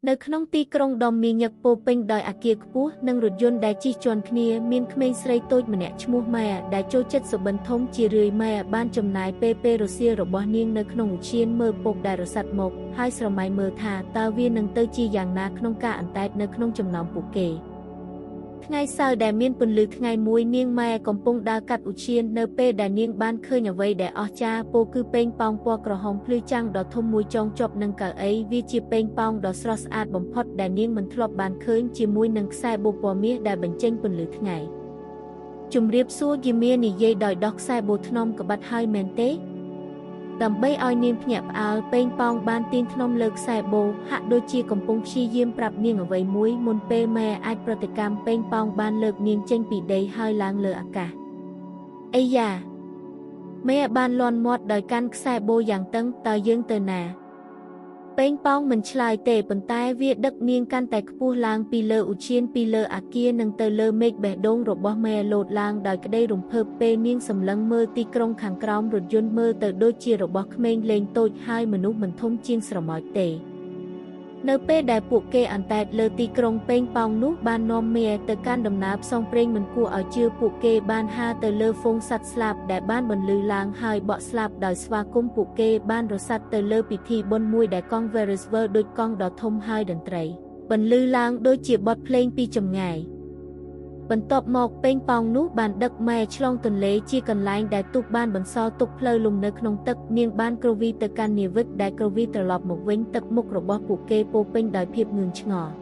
នៅក្នុងទីក្រុងដុំមីញឹកពោពេញដោយអគារខ្ពស់និងរថយន្តដែលជិះជាន់គ្នាមានក្មេងស្រីតូចម្នាក់ឈ្មោះម៉ែដែលចូលចិត្តសុបិនធំជារឿយម៉ែបានចំណាយពេលរសៀលរបស់នាងនៅក្នុងឧទ្យានមើលពុកដែលរសាត់មកហើយស្រមៃមើលថាតើវានឹងទៅជាយ៉ាងណាក្នុងការអណ្តែតនៅក្នុងចំណោមពួកគេថ្ងៃសៅរ៍ដែលមានពន្លឺថ្ងៃមួយនាងម៉ែកំពុងដើរកាត់ឧទ្យាននៅពេលដែលនាងបានឃើញអ្វីដែលអស្ចារ្យពោគឺប៉េងប៉ោងពណ៌ក្រហមភ្លឺចាំងដ៏ធំមួយចងជាប់នឹងកៅអីវាជាប៉េងប៉ោងដ៏ស្រស់ស្អាតបំផុតដែលនាងមិនធ្លាប់បានឃើញជាមួយនឹងខ្សែបូពណ៌មាសដែលបញ្ចេញពន្លឺថ្ងៃជំរាបសួរយីមានិយាយដោយដោះខ្សែបូថ្នមក្បិតហើយមែនទេដើម្បីឲ្យនាងភ្ញាក់ផ្អើលប៉េងប៉ោងបានទាញថ្នមលើខ្សែបូហាក់ដូចជាកំពុងព្យាយាមប្រាប់នាងអ្វីមួយមុនពេលម៉ែអាចប្រតិកម្មប៉េងប៉ោងបានលើកនាងចេញពីដីហើយឡើងលើអាកាសអីយ៉ាម៉ែបានលន់មាត់ដោយកាន់ខ្សែបូយ៉ាងតឹងតើយើងទៅណាប៉េងប៉ោងមិនឆ្លើយទេប៉ុន្តែវាដឹកនាងកាន់តែខ្ពស់ឡើងពីលើឧទ្យានពីលើអាគារនិងទៅលើមេឃបេះដូងរបស់ម៉ែលោតឡើងដោយក្តីរំភើបពេលនាងសម្លឹងមើលទីក្រុងខាងក្រោមរថយន្តមើលទៅដូចជារបស់ក្មេងលេងតូចហើយមនុស្សមិនធំជាងស្រមោចទេនៅពេលដែលពួកគេអណ្តែតលើទីក្រុងប៉េងប៉ោងនោះបាននាំម៉ែទៅកាន់ដំណើរផ្សងព្រេងមិនគួរឲ្យជឿពួកគេបានហើរទៅលើហ្វូងសត្វស្លាបដែលបានបន្លឺឡើងហើយបក់ស្លាប់ដោយស្វាគមន៍ពួកគេបានរសាត់ទៅលើពិធីបុណ្យមួយដែលកង់ Veriswell ដូចកង់ដ៏ធំហើយតន្ត្រីបន្លឺឡើងដូចជាបទភ្លេងពីចម្ងាយបន្ទាប់មកប៉េងប៉ោងនោះបានដឹកម៉ែឆ្លងទន្លេជាកន្លែងដែលទូកបានបន្សល់ទុកផ្លូវលំនៅក្នុងទឹកនាងបានគ្រវីទៅកាន់នាវិកដែលគ្រវីត្រឡប់មកវិញទឹកមុខរបស់ពួកគេពោពេញដោយភាពងឿងឆ្ងល់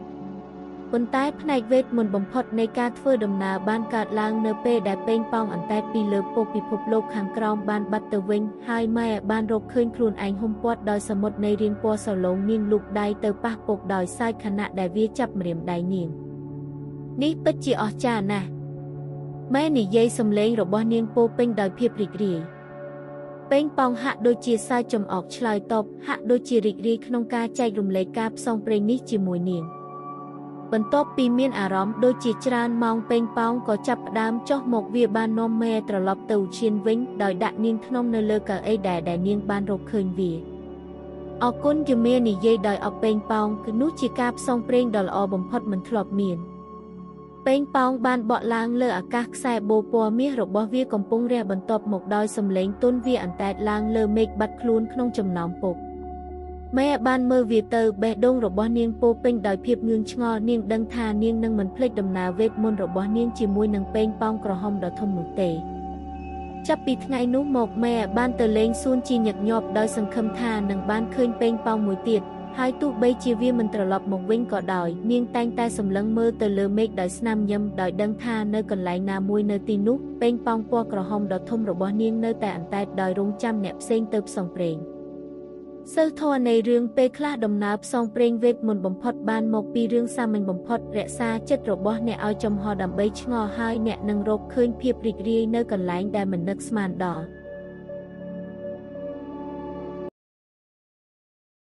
ប៉ុន្តែផ្នែកវេទមន្តបំផុតនៃការធ្វើដំណើរបានកើតឡើងនៅពេលដែលប៉េងប៉ោងអណ្តែតពីលើពុកពិភពលោកខាងក្រោមបានបាត់ទៅវិញហើយម៉ែបានរកឃើញខ្លួនឯងហុំព័ទ្ធដោយសមុទ្រនៃរាងពណ៌សឡូងនាងលូកដៃទៅប៉ះពុកដោយសាច់ខណៈដែលវាចាប់ម្រាមដៃនាងនេះពិតជាអស្ចារ្យណាស់ម៉ែនិយាយសំឡេងរបស់នាងពោពេញដោយភាពរីករាយប៉េងប៉ោងហាក់ដូចជាសើចចំអកឆ្លើយតបហាក់ដូចជារីករាយក្នុងការចែករំលែកការផ្សងព្រេងនេះជាមួយនាងបន្ទាប់ពីមានអារម្មណ៍ដូចជាច្រើនម៉ោងប៉េងប៉ោងក៏ចាប់ផ្ដើមចុះមកវាបាននាំម៉ែត្រឡប់ទៅឧទ្យានវិញដោយដាក់នាងថ្នមនៅលើកៅអីដែលនាងបានរកឃើញវាអរគុណយីមានិយាយដោយអបប៉េងប៉ោងគឺនោះជាការផ្សងព្រេងដ៏ល្អបំផុតមិនធ្លាប់មានប៉េងប៉ោងបានបក់ឡើងលើអាកាសខ្សែបូពណ៌មាសរបស់វាកំពុងរះបន្ទាប់មកដោយសំឡេងទន់វាអណ្តែតឡើងលើមេឃបាត់ខ្លួនក្នុងចំណោមពុកម៉ែបានមើលវាទៅបេះដូងរបស់នាងពោពេញដោយភាពងឿងឆ្ងល់នាងដឹងថានាងនឹងមិនភ្លេចដំណើរវេទមន្តរបស់នាងជាមួយនឹងប៉េងប៉ោងក្រហមដ៏ធំនោះទេចាប់ពីថ្ងៃនោះមកម៉ែបានទៅលេងសួនជាញឹកញាប់ដោយសង្ឃឹមថានឹងបានឃើញប៉េងប៉ោងមួយទៀតហើយទោះបីជាវាមិនត្រឡប់មកវិញក៏ដោយនាងតែងតែសម្លឹងមើលទៅលើមេឃដោយស្នាមញឹមដោយដឹងថានៅកន្លែងណាមួយនៅទីនោះប៉េងប៉ោងពណ៌ក្រហមដ៏ធំរបស់នាងនៅតែអណ្តែតដោយរង់ចាំអ្នកផ្សេងទៅផ្សងព្រេងសីលធម៌នៃរឿងពេលខ្លះដំណើរផ្សងព្រេងវេទមន្តបំផុតបានមកពីរឿងសាមញ្ញបំផុតរក្សាចិត្តរបស់អ្នកឲ្យចំហដើម្បីឆ្ងល់ហើយអ្នកនឹងរកឃើញភាពរីករាយនៅកន្លែងដែលមិននឹកស្មានដល់